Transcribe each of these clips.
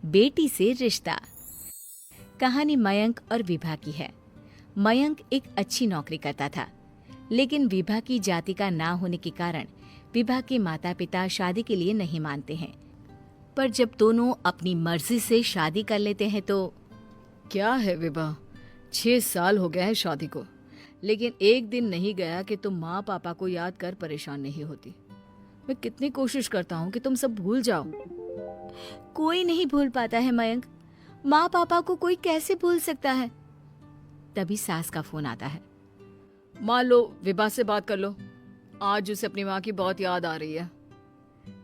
बेटी से रिश्ता। कहानी मयंक और विभा की है। मयंक एक अच्छी नौकरी करता था, लेकिन विभा की जाति का ना होने के कारण विभा के माता पिता शादी के लिए नहीं मानते हैं। पर जब दोनों अपनी मर्जी से शादी कर लेते हैं तो क्या है विभा, 6 साल हो गए हैं शादी को, लेकिन एक दिन नहीं गया कि तुम माँ पापा को याद कर परेशान नहीं होती। मैं कितनी कोशिश करता हूँ कि तुम सब भूल जाओ। कोई नहीं भूल पाता है मयंक। माँ पापा को कोई कैसे भूल सकता है। तभी सास का फोन आता है। मान लो विभा से बात कर लो, आज उसे अपनी माँ की बहुत याद आ रही है।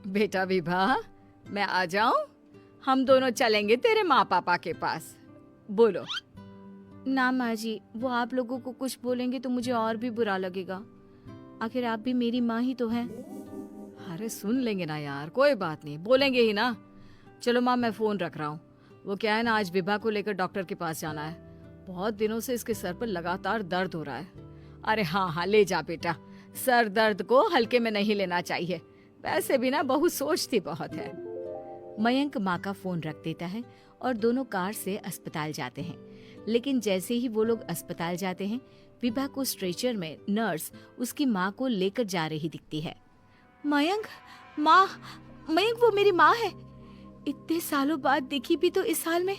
बेटा विभा, मैं आ जाऊं? हम दोनों चलेंगे तेरे माँ पापा के पास। बोलो। ना माँ जी, वो आप लोगों को कुछ बोलेंगे तो मुझे और भी बुरा लगेगा। आखिर आप भी मेरी माँ ही तो हैं। अरे सुन लेंगे ना यार, कोई बात नहीं, बोलेंगे ही ना। चलो माँ, मैं फोन रख रहा हूँ। वो क्या है ना, आज विभा को लेकर डॉक्टर के पास जाना है। बहुत दिनों से इसके सर पर लगातार दर्द हो रहा है। अरे हाँ हाँ, ले जा बेटा, सर दर्द को हल्के में नहीं लेना चाहिए। वैसे भी ना बहू सोचती बहुत है। मयंक माँ का फोन रख देता है और दोनों कार से अस्पताल जाते हैं। लेकिन जैसे ही वो लोग अस्पताल जाते हैं, विभा को स्ट्रेचर में नर्स उसकी माँ को लेकर जा रही दिखती है। मयंक, माँ, मयंक वो मेरी माँ है। इतने सालों बाद दिखी भी तो इस हाल में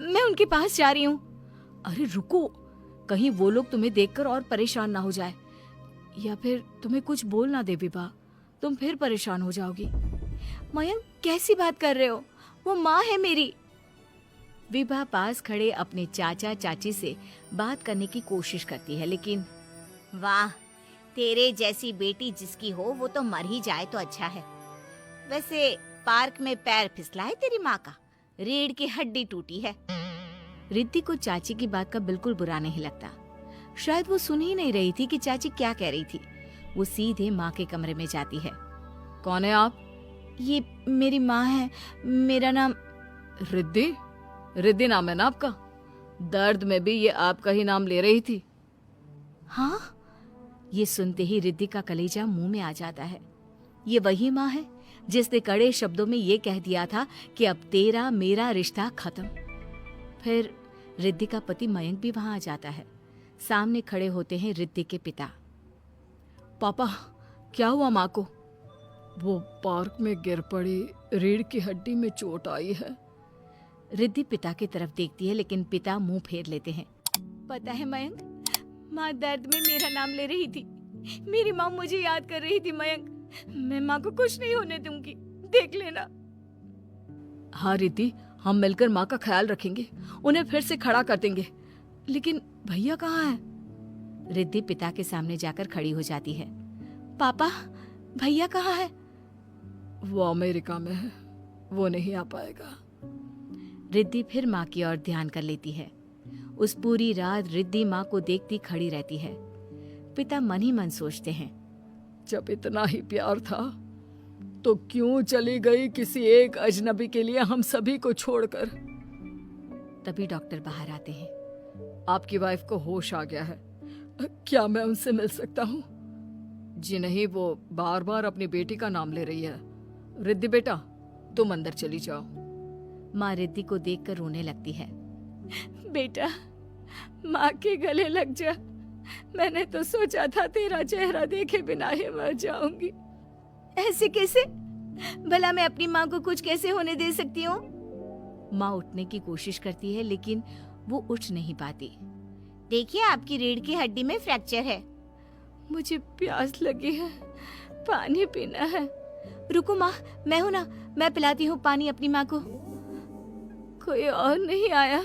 मैं उनके पास जा रही हूँ। अरे रुको, कहीं वो लोग तुम्हें देखकर और परेशान ना हो जाए, या फिर तुम्हें कुछ बोल ना दे विभा, तुम फिर परेशान हो जाओगी। मयंक, कैसी बात कर रहे हो? वो माँ है मेरी। विभा पास खड़े अपने चाचा चाची से बात करने की कोशिश करती है, लेकिन वाह, तेरे जैसी बेटी जिसकी हो वो तो मर ही जाए तो अच्छा है। वैसे पार्क में पैर फिसला है तेरी माँ का, रीढ़ की हड्डी टूटी है। रिद्धि को चाची की बात का बिल्कुल बुरा नहीं लगता। शायद वो सुन ही नहीं रही थी कि चाची क्या कह रही थी। वो सीधे माँ के कमरे में जाती है। कौन है आप? ये मेरी माँ है, मेरा नाम रिद्धि। रिद्धि नाम है ना आपका? दर्द में भी ये आपका ही नाम ले रही थी। हाँ, ये सुनते ही रिद्धि का कलेजा मुंह में आ जाता है। ये वही माँ है जिसने कड़े शब्दों में ये कह दिया था कि अब तेरा मेरा रिश्ता खत्म। फिर रिद्धि का पति मयंक भी वहां आ जाता है। सामने खड़े होते हैं रिद्धि के पिता। पापा, क्या हुआ माँ को? वो पार्क में गिर पड़ी, रीढ़ की हड्डी में चोट आई है। रिद्धि पिता की तरफ देखती है, लेकिन पिता मुंह फेर लेते हैं। पता है मयंक, माँ दर्द में मेरा नाम ले रही थी। मेरी माँ मुझे याद कर रही थी मयंक। मैं माँ को कुछ नहीं होने दूंगी, देख लेना। हाँ रिद्धि, हम मिलकर माँ का ख्याल रखेंगे, उन्हें फिर से खड़ा कर देंगे। लेकिन भैया कहाँ है? रिद्धि पिता के सामने जाकर खड़ी हो जाती है। पापा, भैया कहाँ है? वो अमेरिका में है, वो नहीं आ पाएगा। रिद्धि फिर माँ की ओर ध्यान कर लेती है। उस पूरी रात रिद्धि माँ को देखती खड़ी रहती है। पिता मन ही मन सोचते हैं, जब इतना ही प्यार था तो क्यों चली गई किसी एक अजनबी के लिए हम सभी को छोड़कर। तभी डॉक्टर बाहर आते हैं। आपकी वाइफ को होश आ गया है, क्या मैं उनसे मिल सकता हूँ? जी नहीं, वो बार बार अपनी बेटी का नाम ले रही है। रिद्धि बेटा, तुम अंदर चली जाओ। माँ रिद्धि को देखकर रोने लगती है। बेटा, माँ के गले लग जा। मैंने तो सोचा था तेरा चेहरा देखे बिना ही मर जाऊंगी। ऐसे कैसे? भला मैं अपनी माँ को कुछ कैसे होने दे सकती हूँ? माँ उठने की कोशिश करती है, लेकिन वो उठ नहीं पाती। देखिए, आपकी रीढ़ की हड्डी में फ्रैक्चर है। मुझे प्यास लगी है, पानी पीना है। रुको माँ, मैं हूँ ना, मैं पिलाती हूँ पानी अपनी माँ को। कोई और नहीं आया?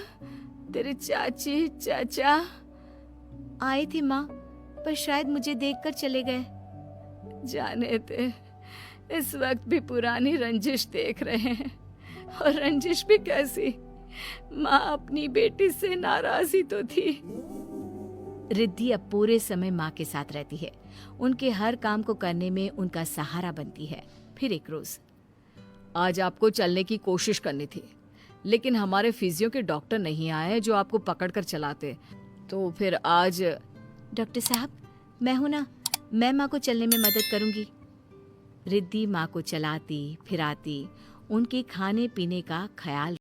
तेरे चाची चाचा आए थे माँ, पर शायद मुझे देखकर चले गए। जाने दे, इस वक्त भी पुरानी रंजिश देख रहे हैं। और रंजिश भी कैसी? माँ अपनी बेटी से नाराज ही तो थी। रिद्धि अब पूरे समय माँ के साथ रहती है। उनके हर काम को करने में उनका सहारा बनती है। फिर एक रोज, आज आपको चलने की कोशिश करनी थी, लेकिन हमारे फिजियो के डॉक्टर नहीं आए जो आपको पकड़कर चलाते, तो फिर आज। डॉक्टर साहब, मैं हूं ना, मैं माँ को चलने में मदद करूंगी। रिद्धि माँ को चलाती फिराती, उनके खाने पीने का ख्याल